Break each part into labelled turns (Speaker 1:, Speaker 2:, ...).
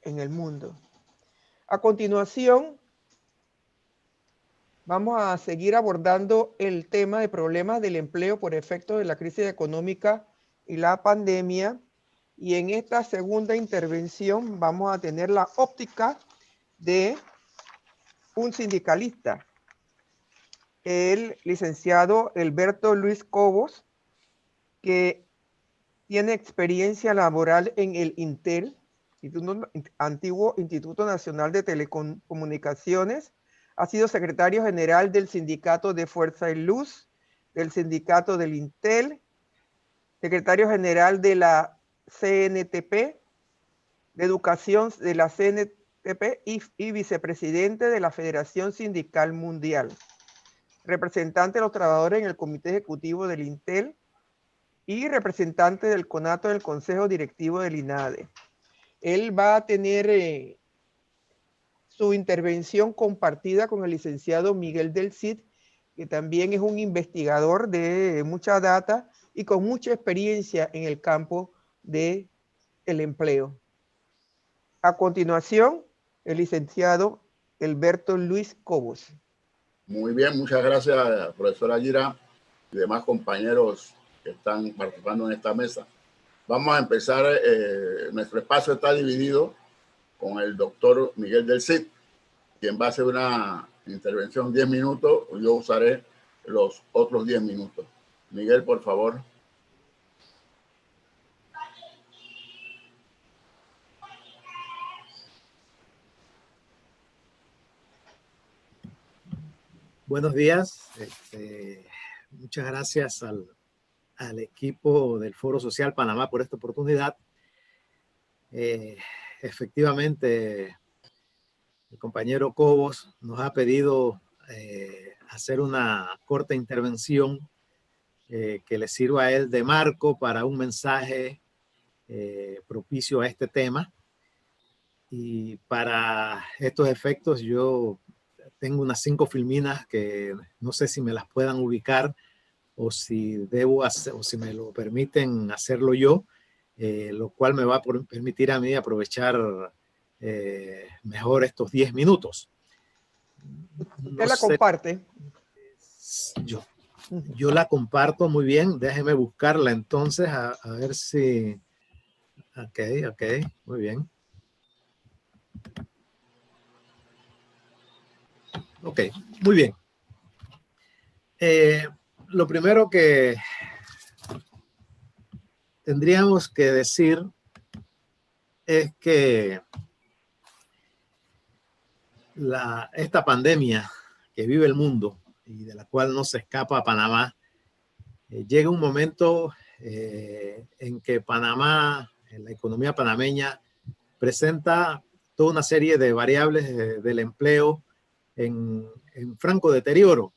Speaker 1: en el mundo. A continuación, vamos a seguir abordando el tema de problemas del empleo por efecto de la crisis económica y la pandemia. Y en esta segunda intervención vamos a tener la óptica de un sindicalista, el licenciado Alberto Luis Cobos, que tiene experiencia laboral en el INTEL, antiguo Instituto Nacional de Telecomunicaciones. Ha sido secretario general del Sindicato de Fuerza y Luz, del Sindicato del INTEL, secretario general de la CNTP, de Educación de la CNTP y vicepresidente de la Federación Sindical Mundial, representante de los trabajadores en el Comité Ejecutivo del INTEL y representante del CONATO del Consejo Directivo del INADE. Él va a tener su intervención compartida con el licenciado Miguel del Cid, que también es un investigador de mucha data y con mucha experiencia en el campo del empleo. A continuación, el licenciado Alberto Luis Cobos.
Speaker 2: Muy bien, muchas gracias, profesora Gira y demás compañeros que están participando en esta mesa. Vamos a empezar, nuestro espacio está dividido con el doctor Miguel del Cid, quien va a hacer una intervención 10 minutos, yo usaré los otros 10 minutos. Miguel, por favor.
Speaker 3: Buenos días. Muchas gracias al equipo del Foro Social Panamá por esta oportunidad. Efectivamente, el compañero Cobos nos ha pedido hacer una corta intervención que le sirva a él de marco para un mensaje propicio a este tema. Y para estos efectos yo tengo unas 5 filminas que no sé si me las puedan ubicar o si debo hacer, o si me lo permiten hacerlo yo, lo cual me va a permitir a mí aprovechar mejor estos 10 minutos.
Speaker 1: ¿Usted la comparte?
Speaker 3: Yo la comparto muy bien. Déjeme buscarla entonces a ver si... Ok, muy bien. Ok, muy bien. Lo primero que tendríamos que decir es que esta pandemia que vive el mundo y de la cual no se escapa a Panamá, llega un momento en que Panamá, la economía panameña, presenta toda una serie de variables del empleo en franco deterioro.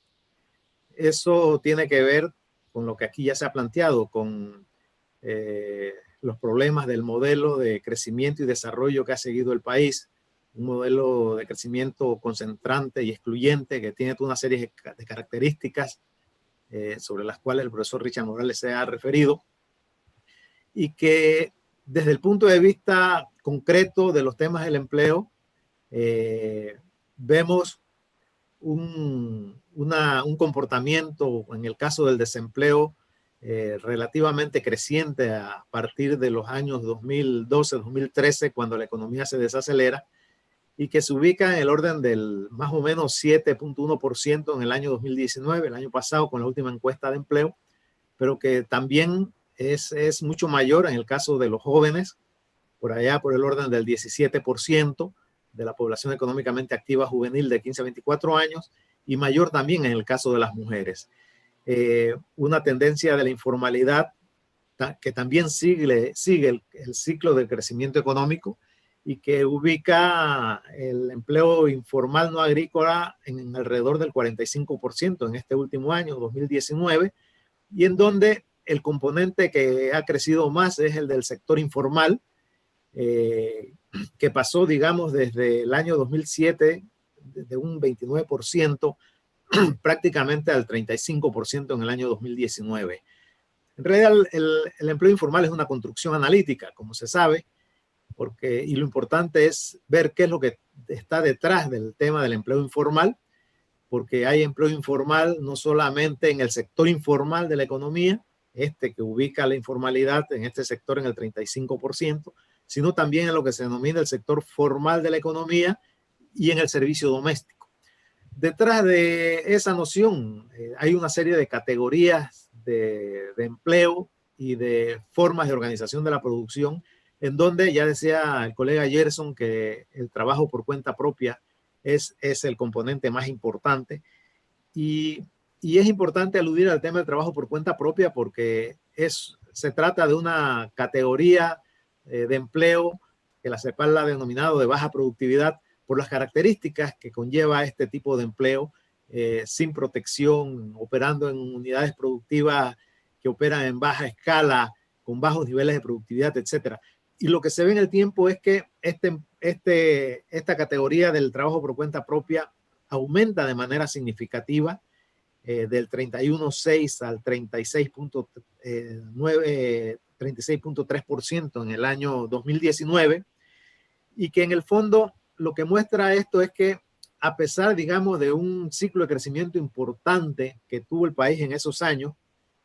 Speaker 3: Eso tiene que ver con lo que aquí ya se ha planteado, con los problemas del modelo de crecimiento y desarrollo que ha seguido el país, un modelo de crecimiento concentrante y excluyente que tiene toda una serie de características sobre las cuales el profesor Richard Morales se ha referido, y que desde el punto de vista concreto de los temas del empleo, vemos un comportamiento en el caso del desempleo relativamente creciente a partir de los años 2012-2013, cuando la economía se desacelera, y que se ubica en el orden del más o menos 7.1% en el año 2019, el año pasado, con la última encuesta de empleo, pero que también es mucho mayor en el caso de los jóvenes, por allá por el orden del 17% de la población económicamente activa juvenil de 15 a 24 años, y mayor también en el caso de las mujeres. Una tendencia de la informalidad que también sigue el ciclo del crecimiento económico y que ubica el empleo informal no agrícola en alrededor del 45% en este último año, 2019, y en donde el componente que ha crecido más es el del sector informal, que pasó, digamos, desde el año 2007 de un 29% prácticamente al 35% en el año 2019. En realidad, el empleo informal es una construcción analítica, como se sabe, y lo importante es ver qué es lo que está detrás del tema del empleo informal, porque hay empleo informal no solamente en el sector informal de la economía, que ubica la informalidad en este sector en el 35%, sino también en lo que se denomina el sector formal de la economía y en el servicio doméstico. Detrás de esa noción hay una serie de categorías de empleo y de formas de organización de la producción, en donde ya decía el colega Gerson que el trabajo por cuenta propia es el componente más importante. Y es importante aludir al tema del trabajo por cuenta propia porque se trata de una categoría de empleo que la CEPAL ha denominado de baja productividad por las características que conlleva este tipo de empleo, sin protección, operando en unidades productivas que operan en baja escala, con bajos niveles de productividad, etcétera. Y lo que se ve en el tiempo es que esta categoría del trabajo por cuenta propia aumenta de manera significativa, del 31.6 al 36.3% en el año 2019, y que en el fondo lo que muestra esto es que a pesar, digamos, de un ciclo de crecimiento importante que tuvo el país en esos años,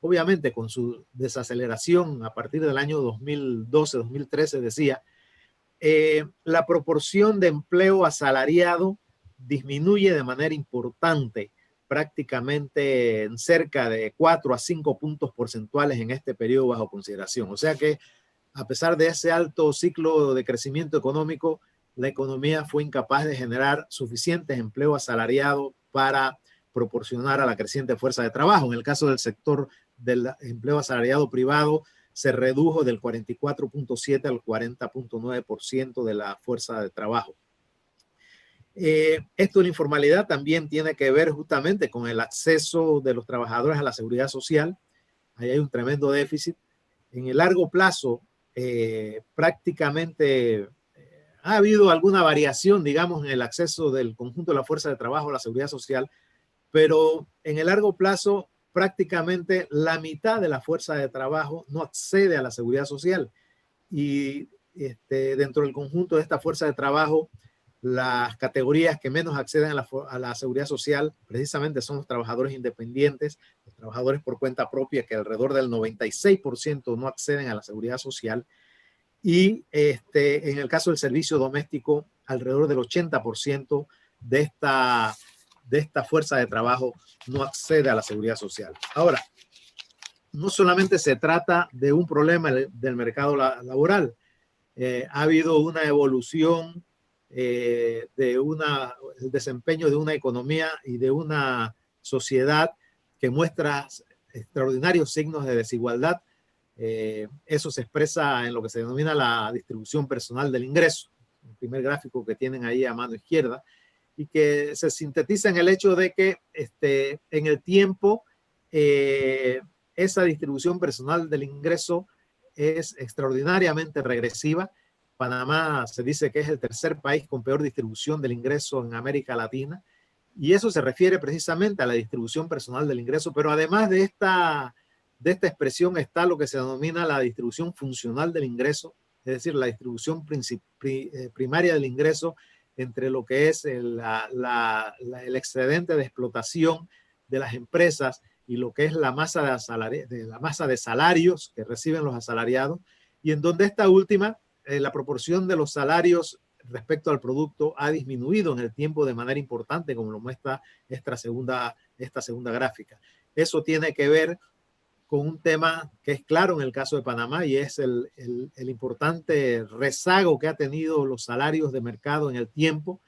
Speaker 3: obviamente con su desaceleración a partir del año 2012-2013, decía, la proporción de empleo asalariado disminuye de manera importante, prácticamente en cerca de 4 a 5 puntos porcentuales en este periodo bajo consideración. O sea que a pesar de ese alto ciclo de crecimiento económico, la economía fue incapaz de generar suficientes empleos asalariados para proporcionar a la creciente fuerza de trabajo. En el caso del sector del empleo asalariado privado, se redujo del 44.7 al 40.9% de la fuerza de trabajo. Esto de la informalidad también tiene que ver justamente con el acceso de los trabajadores a la seguridad social. Ahí hay un tremendo déficit. En el largo plazo, prácticamente ha habido alguna variación, digamos, en el acceso del conjunto de la fuerza de trabajo a la seguridad social, pero en el largo plazo prácticamente la mitad de la fuerza de trabajo no accede a la seguridad social. Y dentro del conjunto de esta fuerza de trabajo, las categorías que menos acceden a la seguridad social precisamente son los trabajadores independientes, los trabajadores por cuenta propia, que alrededor del 96% no acceden a la seguridad social. Y en el caso del servicio doméstico, alrededor del 80% de esta fuerza de trabajo no accede a la seguridad social. Ahora, no solamente se trata de un problema del mercado laboral, ha habido una evolución el desempeño de una economía y de una sociedad que muestra extraordinarios signos de desigualdad. Eso se expresa en lo que se denomina la distribución personal del ingreso, el primer gráfico que tienen ahí a mano izquierda, y que se sintetiza en el hecho de que en el tiempo esa distribución personal del ingreso es extraordinariamente regresiva. Panamá se dice que es el tercer país con peor distribución del ingreso en América Latina, y eso se refiere precisamente a la distribución personal del ingreso, pero además de esta expresión está lo que se denomina la distribución funcional del ingreso, es decir, la distribución primaria del ingreso entre lo que es el excedente de explotación de las empresas y lo que es la masa de salarios que reciben los asalariados, y en donde esta última, la proporción de los salarios respecto al producto ha disminuido en el tiempo de manera importante, como lo muestra esta segunda gráfica. Eso tiene que ver con un tema que es claro en el caso de Panamá, y es el importante rezago que ha tenido los salarios de mercado en el tiempo.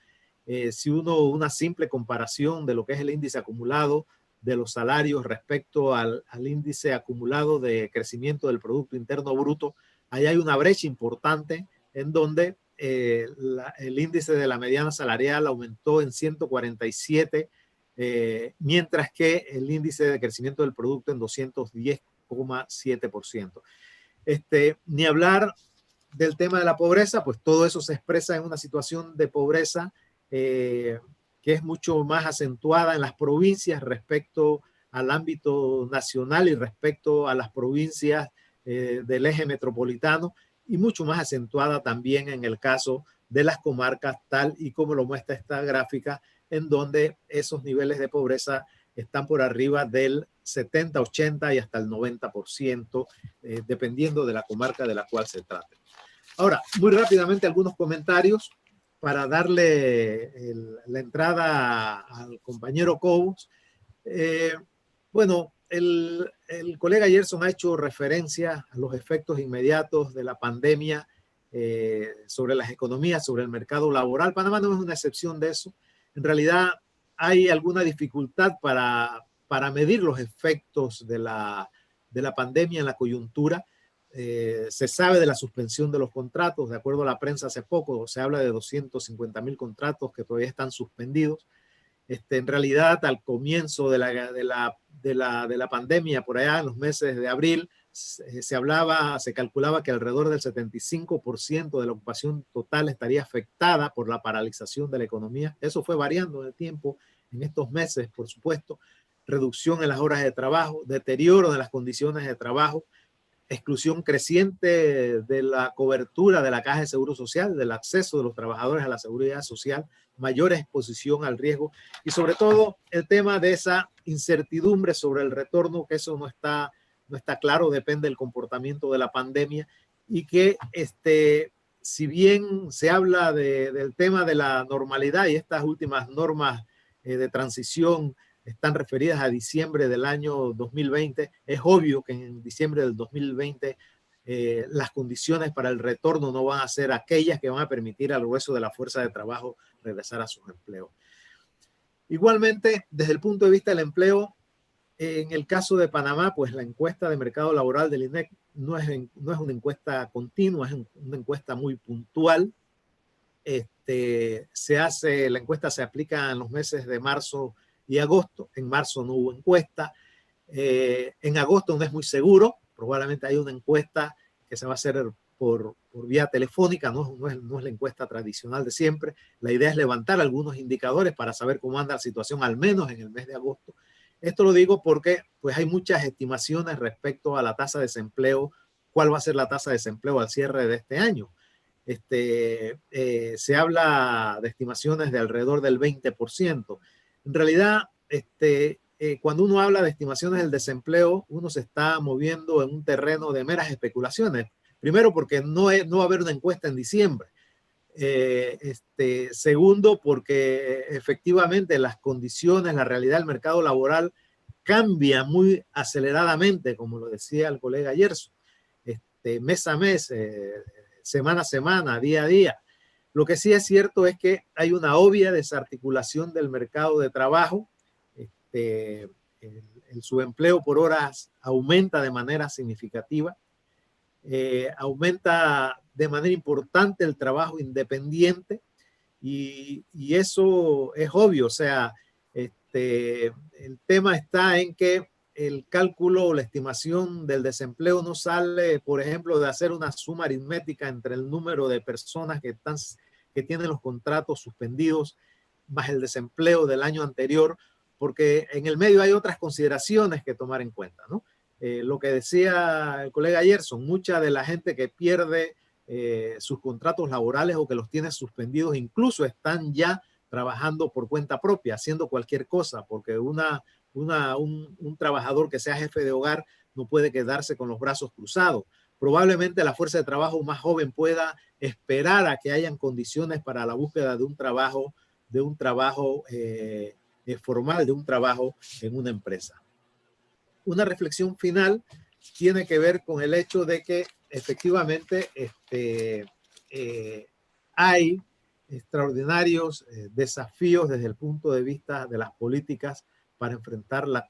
Speaker 3: Si una simple comparación de lo que es el índice acumulado de los salarios respecto al índice acumulado de crecimiento del Producto Interno Bruto, ahí hay una brecha importante en donde el índice de la mediana salarial aumentó en 147, mientras que el índice de crecimiento del producto en 210,7%. Ni hablar del tema de la pobreza, pues todo eso se expresa en una situación de pobreza que es mucho más acentuada en las provincias respecto al ámbito nacional y respecto a las provincias del eje metropolitano, y mucho más acentuada también en el caso de las comarcas, tal y como lo muestra esta gráfica, en donde esos niveles de pobreza están por arriba del 70, 80 y hasta el 90%, dependiendo de la comarca de la cual se trate. Ahora, muy rápidamente algunos comentarios para darle la entrada al compañero Cobos. Bueno, el colega Gerson ha hecho referencia a los efectos inmediatos de la pandemia sobre las economías, sobre el mercado laboral. Panamá no es una excepción de eso. En realidad hay alguna dificultad para medir los efectos de la pandemia en la coyuntura. Se sabe de la suspensión de los contratos. De acuerdo a la prensa hace poco, se habla de 250,000 contratos que todavía están suspendidos. En realidad, al comienzo de la pandemia, por allá en los meses de abril, se calculaba que alrededor del 75% de la ocupación total estaría afectada por la paralización de la economía. Eso fue variando en el tiempo, en estos meses, por supuesto. Reducción en las horas de trabajo, deterioro de las condiciones de trabajo, exclusión creciente de la cobertura de la Caja de Seguro Social, del acceso de los trabajadores a la seguridad social, mayor exposición al riesgo y sobre todo el tema de esa incertidumbre sobre el retorno, que eso no está claro, depende del comportamiento de la pandemia y que si bien se habla del tema de la normalidad y estas últimas normas de transición están referidas a diciembre del año 2020, es obvio que en diciembre del 2020 las condiciones para el retorno no van a ser aquellas que van a permitir al grueso de la fuerza de trabajo regresar a sus empleos. Igualmente, desde el punto de vista del empleo, en el caso de Panamá, pues la encuesta de mercado laboral del INEC no es una encuesta continua, es una encuesta muy puntual. La encuesta se aplica en los meses de marzo y agosto. En marzo no hubo encuesta. En agosto no es muy seguro. Probablemente hay una encuesta que se va a hacer por vía telefónica, no es la encuesta tradicional de siempre. La idea es levantar algunos indicadores para saber cómo anda la situación, al menos en el mes de agosto. Esto lo digo porque pues, hay muchas estimaciones respecto a la tasa de desempleo, cuál va a ser la tasa de desempleo al cierre de este año. Se habla de estimaciones de alrededor del 20%. En realidad, cuando uno habla de estimaciones del desempleo, uno se está moviendo en un terreno de meras especulaciones. Primero, porque no va a haber una encuesta en diciembre. Segundo, porque efectivamente las condiciones, la realidad del mercado laboral cambia muy aceleradamente, como lo decía el colega Gerson, mes a mes, semana a semana, día a día. Lo que sí es cierto es que hay una obvia desarticulación del mercado de trabajo. El subempleo por horas aumenta de manera significativa. Aumenta de manera importante el trabajo independiente y eso es obvio. O sea, el tema está en que el cálculo o la estimación del desempleo no sale, por ejemplo, de hacer una suma aritmética entre el número de personas que tienen los contratos suspendidos más el desempleo del año anterior, porque en el medio hay otras consideraciones que tomar en cuenta, ¿no? Lo que decía el colega Gerson, mucha de la gente que pierde sus contratos laborales o que los tiene suspendidos incluso están ya trabajando por cuenta propia, haciendo cualquier cosa, porque un trabajador que sea jefe de hogar no puede quedarse con los brazos cruzados. Probablemente la fuerza de trabajo más joven pueda esperar a que hayan condiciones para la búsqueda de un trabajo formal, de un trabajo en una empresa. Una reflexión final tiene que ver con el hecho de que efectivamente hay extraordinarios desafíos desde el punto de vista de las políticas para enfrentar la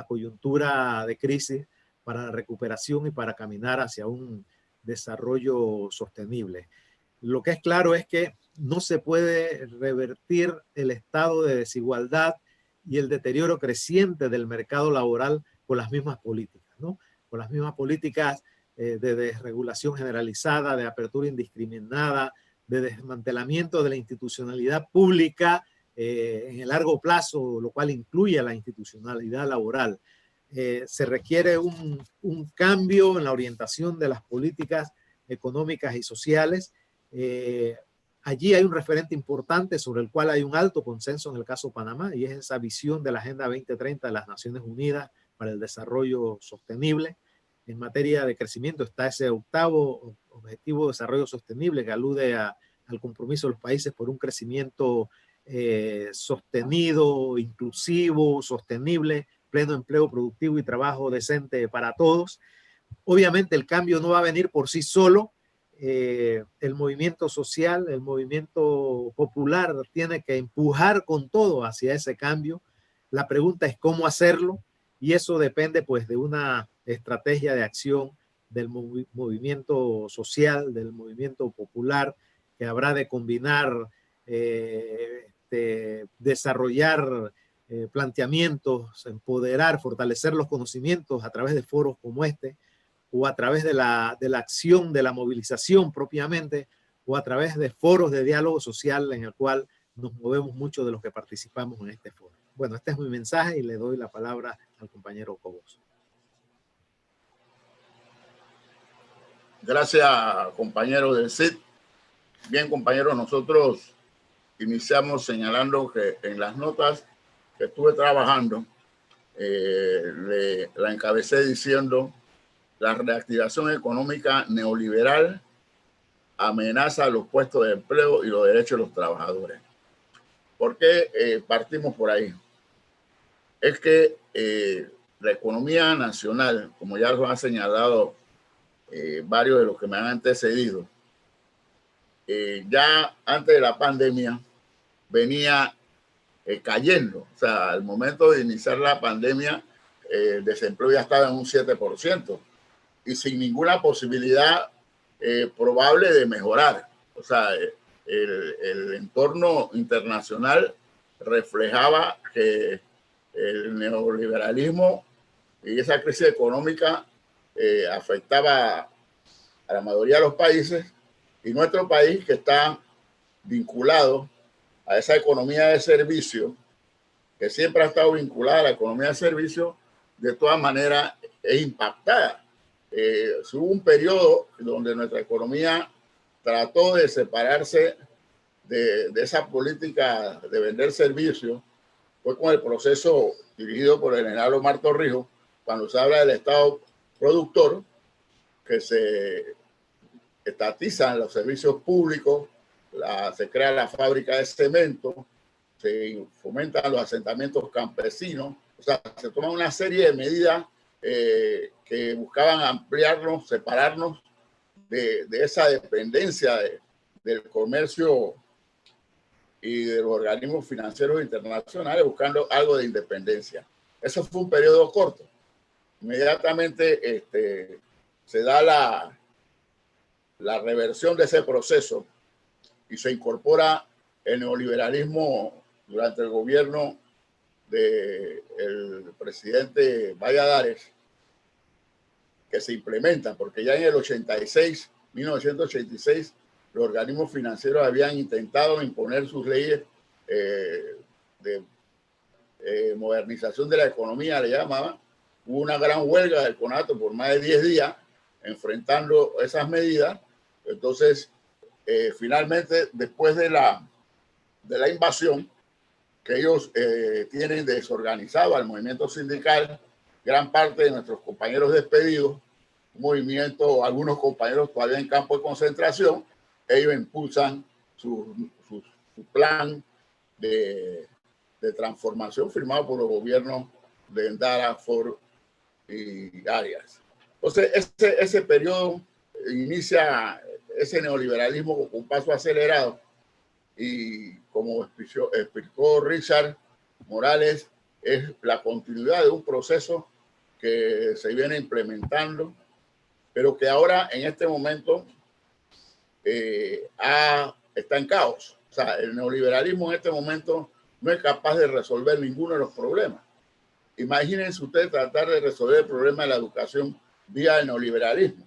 Speaker 3: coyuntura de crisis, para la recuperación y para caminar hacia un desarrollo sostenible. Lo que es claro es que no se puede revertir el estado de desigualdad y el deterioro creciente del mercado laboral con las mismas políticas, ¿no? Con las mismas políticas de desregulación generalizada, de apertura indiscriminada, de desmantelamiento de la institucionalidad pública en el largo plazo, lo cual incluye a la institucionalidad laboral. Se requiere un cambio en la orientación de las políticas económicas y sociales. Allí hay un referente importante sobre el cual hay un alto consenso en el caso Panamá, y es esa visión de la Agenda 2030 de las Naciones Unidas para el Desarrollo Sostenible. En materia de crecimiento está ese octavo Objetivo de Desarrollo Sostenible que alude al compromiso de los países por un crecimiento sostenido, inclusivo, sostenible, pleno empleo productivo y trabajo decente para todos. Obviamente el cambio no va a venir por sí solo. El movimiento social, el movimiento popular tiene que empujar con todo hacia ese cambio. La pregunta es cómo hacerlo, y eso depende pues de una estrategia de acción del movimiento social, del movimiento popular, que habrá de combinar, desarrollar planteamientos, empoderar, fortalecer los conocimientos a través de foros como este, o a través de la acción, de la movilización propiamente, o a través de foros de diálogo social en el cual nos movemos mucho de los que participamos en este foro. Bueno, este es mi mensaje y le doy la palabra al compañero Cobos.
Speaker 2: Gracias, compañero del CID. Bien, compañeros, nosotros iniciamos señalando que en las notas que estuve trabajando, la encabecé diciendo: la reactivación económica neoliberal amenaza los puestos de empleo y los derechos de los trabajadores. ¿Por qué partimos por ahí? Es que la economía nacional, como ya lo han señalado varios de los que me han antecedido, ya antes de la pandemia venía cayendo. O sea, al momento de iniciar la pandemia, el desempleo ya estaba en un 7%. Y sin ninguna posibilidad probable de mejorar. O sea, el entorno internacional reflejaba que el neoliberalismo y esa crisis económica afectaba a la mayoría de los países, y nuestro país, que está vinculado a esa economía de servicio, que siempre ha estado vinculada a la economía de servicio, de todas maneras es impactada. Hubo un periodo donde nuestra economía trató de separarse de esa política de vender servicios. Fue con el proceso dirigido por el general Omar Torrijos, cuando se habla del Estado productor, que se estatizan los servicios públicos, se crea la fábrica de cemento, se fomentan los asentamientos campesinos. O sea, se toman una serie de medidas que buscaban ampliarnos, separarnos de esa dependencia del comercio y de los organismos financieros internacionales, buscando algo de independencia. Eso fue un periodo corto. Inmediatamente se da la reversión de ese proceso y se incorpora el neoliberalismo durante el gobierno del presidente Valladares, que se implementan, porque ya en el 1986, los organismos financieros habían intentado imponer sus leyes de modernización de la economía, le llamaban. Hubo una gran huelga del CONATO por más de 10 días enfrentando esas medidas. Entonces, finalmente, después de la invasión, que ellos tienen desorganizado al movimiento sindical, gran parte de nuestros compañeros despedidos, movimiento, algunos compañeros todavía en campo de concentración, ellos impulsan su plan de transformación firmado por los gobiernos de Endara, Ford y Arias. Entonces, ese periodo inicia ese neoliberalismo con un paso acelerado, y como explicó Richard Morales, es la continuidad de un proceso que se viene implementando, pero que ahora en este momento está en caos. O sea, el neoliberalismo en este momento no es capaz de resolver ninguno de los problemas. Imagínense ustedes tratar de resolver el problema de la educación vía el neoliberalismo,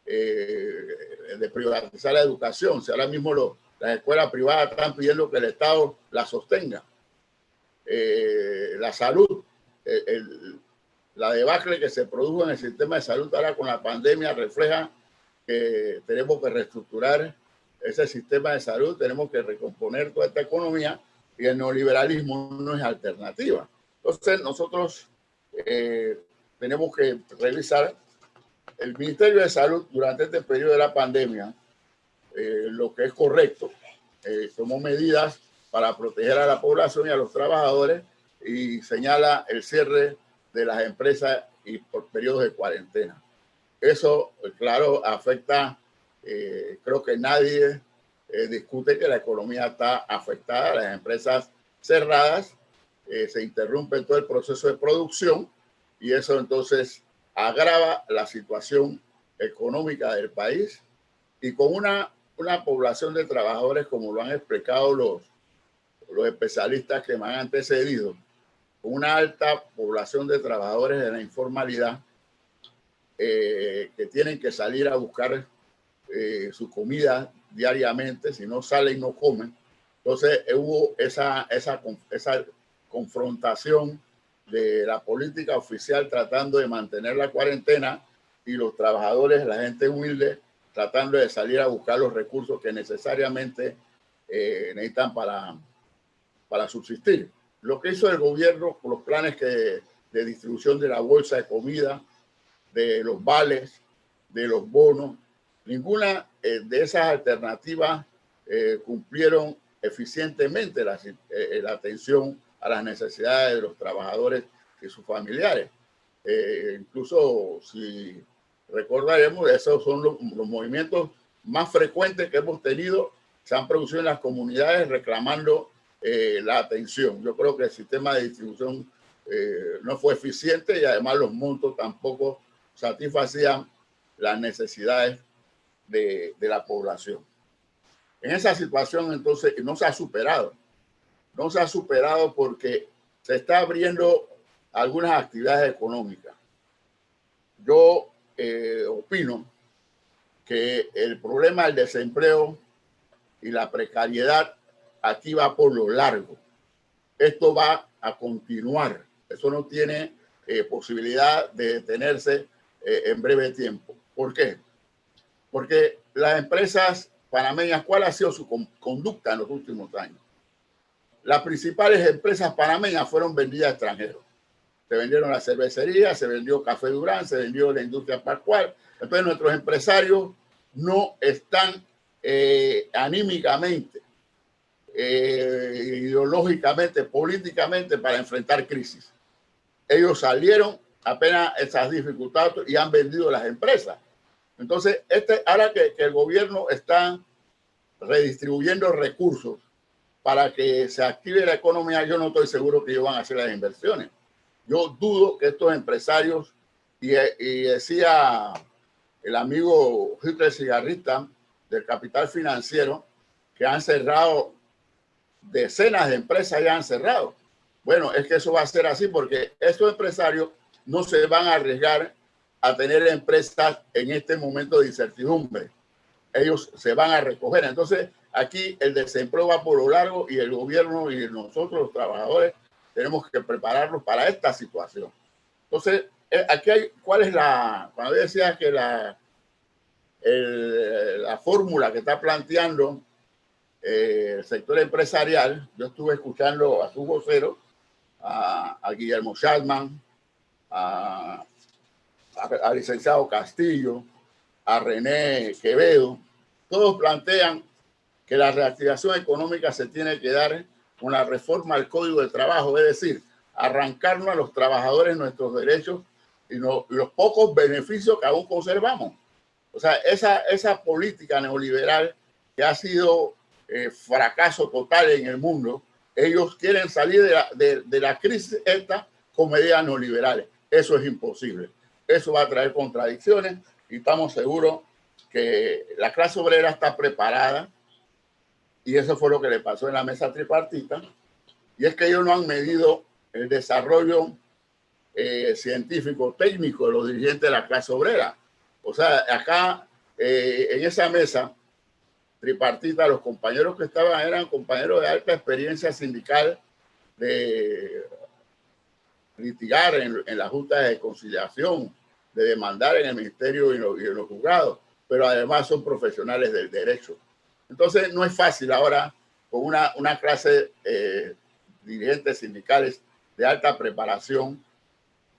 Speaker 2: de privatizar la educación. Si ahora mismo las escuelas privadas están pidiendo que el Estado la sostenga. La salud, la debacle que se produjo en el sistema de salud ahora con la pandemia refleja que tenemos que reestructurar ese sistema de salud, tenemos que recomponer toda esta economía y el neoliberalismo no es alternativa. Entonces nosotros tenemos que revisar el Ministerio de Salud durante este periodo de la pandemia, lo que es correcto. Tomó medidas para proteger a la población y a los trabajadores y señala el cierre de las empresas y por periodos de cuarentena. Eso, claro, afecta, creo que nadie discute que la economía está afectada, las empresas cerradas, se interrumpe todo el proceso de producción y eso entonces agrava la situación económica del país y con una población de trabajadores, como lo han explicado los especialistas que me han antecedido, con una alta población de trabajadores de la informalidad que tienen que salir a buscar su comida diariamente, si no salen no comen. Entonces hubo esa confrontación de la política oficial tratando de mantener la cuarentena y los trabajadores, la gente humilde, tratando de salir a buscar los recursos que necesariamente necesitan para subsistir. Lo que hizo el gobierno con los planes de distribución de la bolsa de comida, de los vales, de los bonos, ninguna de esas alternativas cumplieron eficientemente la atención a las necesidades de los trabajadores y sus familiares. Incluso, si recordaremos, esos son los movimientos más frecuentes que hemos tenido, se han producido en las comunidades reclamando la atención. Yo creo que el sistema de distribución no fue eficiente y además los montos tampoco satisfacían las necesidades de la población. En esa situación, entonces, no se ha superado. No se ha superado porque se está abriendo algunas actividades económicas. Yo opino que el problema del desempleo y la precariedad aquí va por lo largo. Esto va a continuar. Eso no tiene posibilidad de detenerse en breve tiempo. ¿Por qué? Porque las empresas panameñas, ¿cuál ha sido su conducta en los últimos años? Las principales empresas panameñas fueron vendidas a extranjeros. Se vendieron la cervecería, se vendió Café Durán, se vendió la industria Pascual. Entonces nuestros empresarios no están anímicamente, ideológicamente, políticamente para enfrentar crisis. Ellos salieron apenas esas dificultades y han vendido las empresas. Entonces, ahora que el gobierno está redistribuyendo recursos para que se active la economía, yo no estoy seguro que ellos van a hacer las inversiones. Yo dudo que estos empresarios, y decía el amigo Hitler Cigarrista del Capital Financiero, que han cerrado decenas de empresas, ya han cerrado. Bueno, es que eso va a ser así porque estos empresarios no se van a arriesgar a tener empresas en este momento de incertidumbre. Ellos se van a recoger. Entonces, aquí el desempleo va por lo largo y el gobierno y nosotros, los trabajadores, tenemos que prepararnos para esta situación. Entonces, aquí hay, ¿cuál es cuando decía que la fórmula que está planteando el sector empresarial? Yo estuve escuchando a su vocero, a Guillermo Schalman, al licenciado Castillo, a René Quevedo. Todos plantean que la reactivación económica se tiene que dar con la reforma al Código de Trabajo, es decir, arrancarnos a los trabajadores nuestros derechos y los pocos beneficios que aún conservamos. O sea, esa política neoliberal que ha sido fracaso total en el mundo, ellos quieren salir de la crisis esta con medidas neoliberales. Eso es imposible. Eso va a traer contradicciones y estamos seguros que la clase obrera está preparada, y eso fue lo que le pasó en la mesa tripartita, y es que ellos no han medido el desarrollo científico, técnico de los dirigentes de la clase obrera. O sea, acá en esa mesa tripartita, los compañeros que estaban eran compañeros de alta experiencia sindical, de litigar en las juntas de conciliación, de demandar en el ministerio y en los juzgados. pero además son profesionales del derecho. Entonces no es fácil ahora con una clase dirigentes sindicales de alta preparación,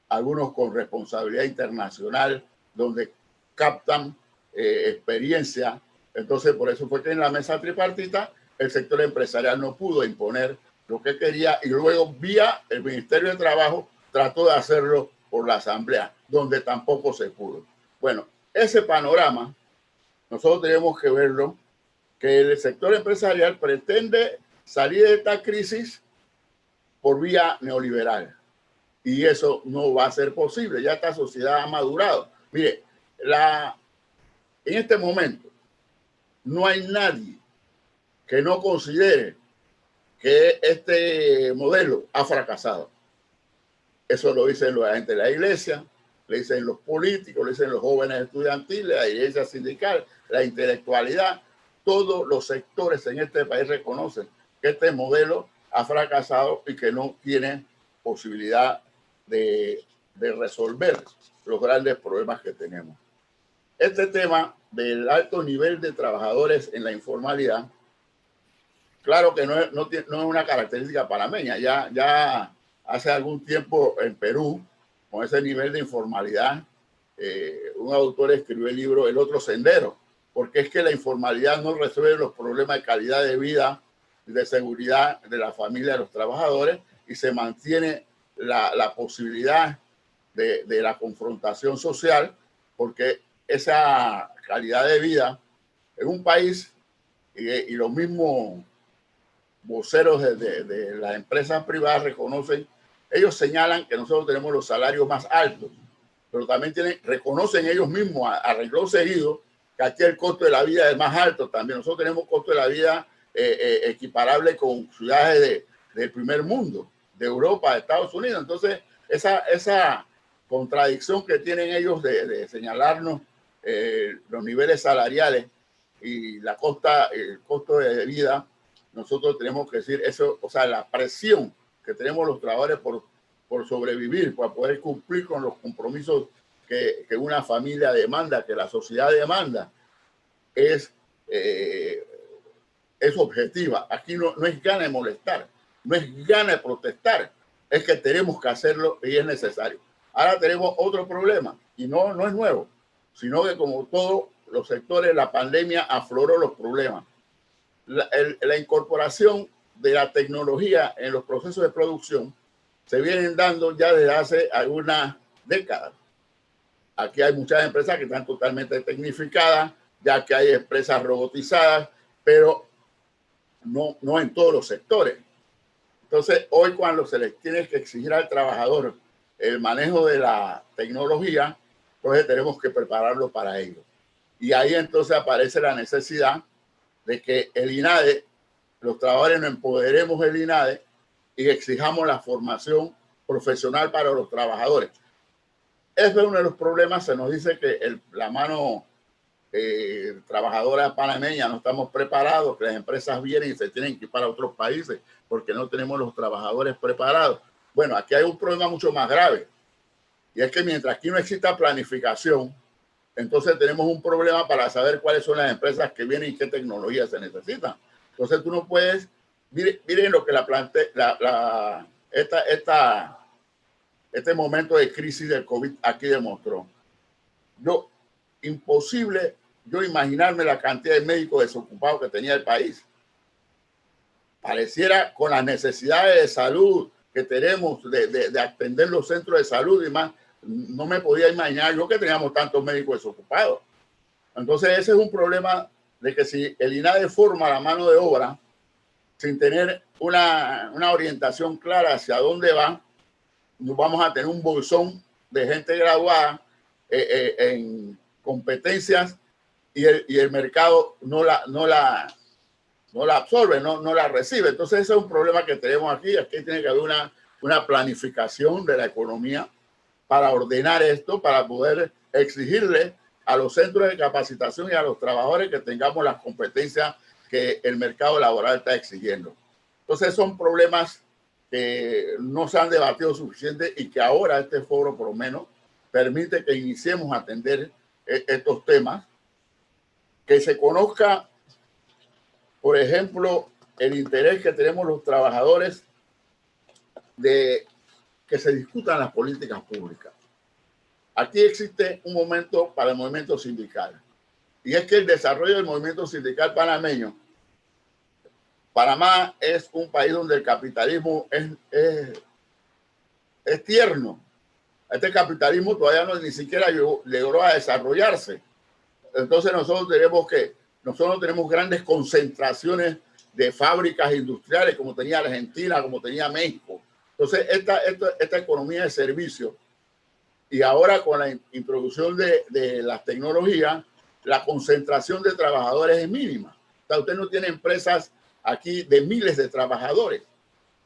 Speaker 2: algunos con responsabilidad internacional, donde captan experiencia. Entonces, por eso fue que en la mesa tripartita el sector empresarial no pudo imponer lo que quería y luego vía el Ministerio de Trabajo trató de hacerlo por la Asamblea, donde tampoco se pudo. Bueno, ese panorama nosotros tenemos que verlo, que el sector empresarial pretende salir de esta crisis por vía neoliberal. Y eso no va a ser posible. Ya esta sociedad ha madurado. Mire, en este momento no hay nadie que no considere que este modelo ha fracasado. Eso lo dicen la gente de la iglesia, le dicen los políticos, le dicen los jóvenes estudiantiles, la iglesia sindical, la intelectualidad. Todos los sectores en este país reconocen que este modelo ha fracasado y que no tiene posibilidad de resolver los grandes problemas que tenemos. Este tema del alto nivel de trabajadores en la informalidad, claro que no es una característica panameña. Ya hace algún tiempo en Perú, con ese nivel de informalidad, un autor escribió el libro El otro sendero, porque es que la informalidad no resuelve los problemas de calidad de vida, de seguridad de la familia de los trabajadores y se mantiene la posibilidad de la confrontación social, porque esa calidad de vida en un país y los mismos voceros de las empresas privadas reconocen, ellos señalan que nosotros tenemos los salarios más altos, pero también reconocen ellos mismos a renglón seguido que aquí el costo de la vida es más alto también. Nosotros tenemos costo de la vida equiparable con ciudades del primer mundo, de Europa, de Estados Unidos. Entonces, esa contradicción que tienen ellos de señalarnos los niveles salariales y el costo de vida, nosotros tenemos que decir eso, o sea, la presión que tenemos los trabajadores por sobrevivir, para poder cumplir con los compromisos que una familia demanda, que la sociedad demanda, es objetiva. Aquí no es gana de molestar, no es gana de protestar, es que tenemos que hacerlo y es necesario. Ahora tenemos otro problema, y no es nuevo, sino que como todos los sectores, la pandemia afloró los problemas. La incorporación de la tecnología en los procesos de producción se vienen dando ya desde hace algunas décadas. Aquí hay muchas empresas que están totalmente tecnificadas, ya que hay empresas robotizadas, pero no en todos los sectores. Entonces, hoy cuando se les tiene que exigir al trabajador el manejo de la tecnología, entonces tenemos que prepararlo para ello. Y ahí entonces aparece la necesidad de que el INADE, los trabajadores nos empoderemos del INADE y exijamos la formación profesional para los trabajadores. Ese es uno de los problemas. Se nos dice que la mano trabajadora panameña no estamos preparados, que las empresas vienen y se tienen que ir para otros países porque no tenemos los trabajadores preparados. Bueno, aquí hay un problema mucho más grave, y es que mientras aquí no exista planificación, entonces tenemos un problema para saber cuáles son las empresas que vienen y qué tecnología se necesitan. Entonces tú no puedes, miren lo que este momento de crisis del COVID aquí demostró. Imposible yo imaginarme la cantidad de médicos desocupados que tenía el país. Pareciera, con las necesidades de salud que tenemos de atender los centros de salud y más, no me podía imaginar yo que teníamos tantos médicos desocupados. Entonces ese es un problema de que si el INADE forma la mano de obra sin tener una orientación clara hacia dónde va, nos vamos a tener un bolsón de gente graduada en competencias y el mercado no la absorbe, no la recibe. Entonces ese es un problema que tenemos aquí. Aquí tiene que haber una planificación de la economía para ordenar esto, para poder exigirle a los centros de capacitación y a los trabajadores que tengamos las competencias que el mercado laboral está exigiendo. Entonces son problemas que no se han debatido suficiente y que ahora este foro por lo menos permite que iniciemos a atender estos temas que se conozca, por ejemplo, el interés que tenemos los trabajadores de que se discutan las políticas públicas. Aquí existe un momento para el movimiento sindical, y es que el desarrollo del movimiento sindical panameño, Panamá es un país donde el capitalismo es tierno. Este capitalismo todavía ni siquiera logró a desarrollarse. Entonces nosotros tenemos grandes concentraciones de fábricas industriales como tenía Argentina, como tenía México. Entonces esta economía de servicio, y ahora con la introducción de las tecnologías, la concentración de trabajadores es mínima. O sea, usted no tiene empresas aquí de miles de trabajadores.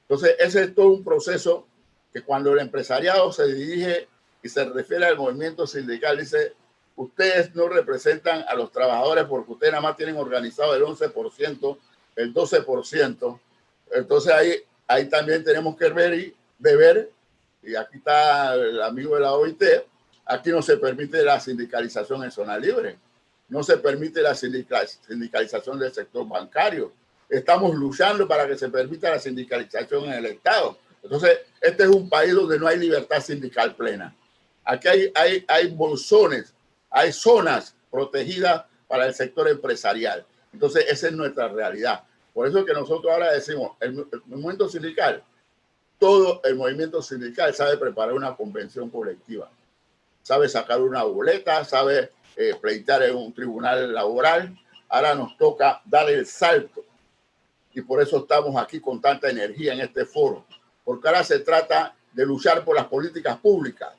Speaker 2: Entonces ese es todo un proceso que cuando el empresariado se dirige y se refiere al movimiento sindical, dice: ustedes no representan a los trabajadores porque ustedes nada más tienen organizado el 11%, el 12%. Entonces ahí también tenemos que ver, y aquí está el amigo de la OIT, aquí no se permite la sindicalización en zona libre, no se permite la sindicalización del sector bancario. Estamos luchando para que se permita la sindicalización en el Estado. Entonces, este es un país donde no hay libertad sindical plena. Aquí hay bolsones, hay zonas protegidas para el sector empresarial. Entonces, esa es nuestra realidad. Por eso que nosotros ahora decimos, el movimiento sindical, todo el movimiento sindical sabe preparar una convención colectiva, sabe sacar una boleta, sabe pleitear en un tribunal laboral. Ahora nos toca dar el salto, y por eso estamos aquí con tanta energía en este foro, porque ahora se trata de luchar por las políticas públicas.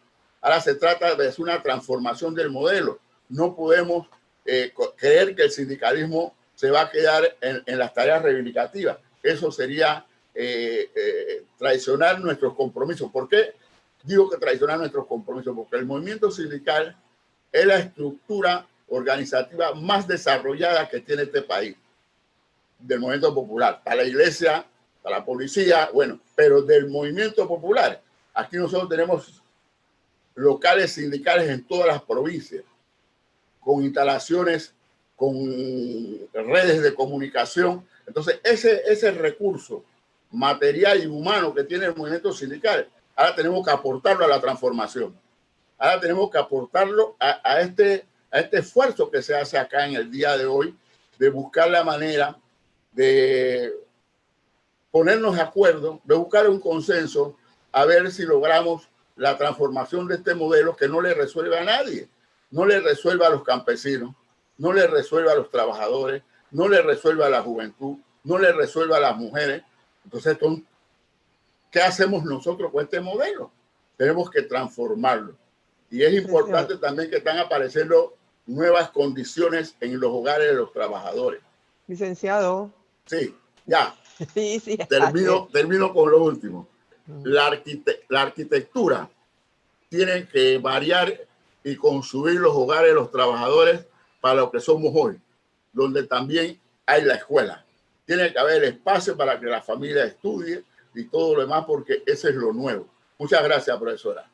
Speaker 2: Ahora se trata de hacer una transformación del modelo. No podemos creer que el sindicalismo se va a quedar en las tareas reivindicativas. Eso sería traicionar nuestros compromisos. ¿Por qué digo que traicionar nuestros compromisos? Porque el movimiento sindical es la estructura organizativa más desarrollada que tiene este país, del movimiento popular. Está la iglesia, está la policía, bueno, pero del movimiento popular, aquí nosotros tenemos locales sindicales en todas las provincias, con instalaciones, con redes de comunicación. Entonces, ese recurso material y humano que tiene el movimiento sindical, ahora tenemos que aportarlo a la transformación. Ahora tenemos que aportarlo a este esfuerzo que se hace acá en el día de hoy, de buscar la manera de ponernos de acuerdo, de buscar un consenso, a ver si logramos la transformación de este modelo que no le resuelve a nadie, no le resuelve a los campesinos, no le resuelve a los trabajadores, no le resuelve a la juventud, no le resuelve a las mujeres. Entonces, ¿qué hacemos nosotros con este modelo? Tenemos que transformarlo. Y es importante también que están apareciendo nuevas condiciones en los hogares de los trabajadores.
Speaker 1: Licenciado.
Speaker 2: Sí, ya.
Speaker 1: Sí.
Speaker 2: Termino con lo último. La arquitectura tiene que variar y construir los hogares de los trabajadores para lo que somos hoy, donde también hay la escuela. Tiene que haber espacio para que la familia estudie y todo lo demás, porque ese es lo nuevo. Muchas gracias, profesora.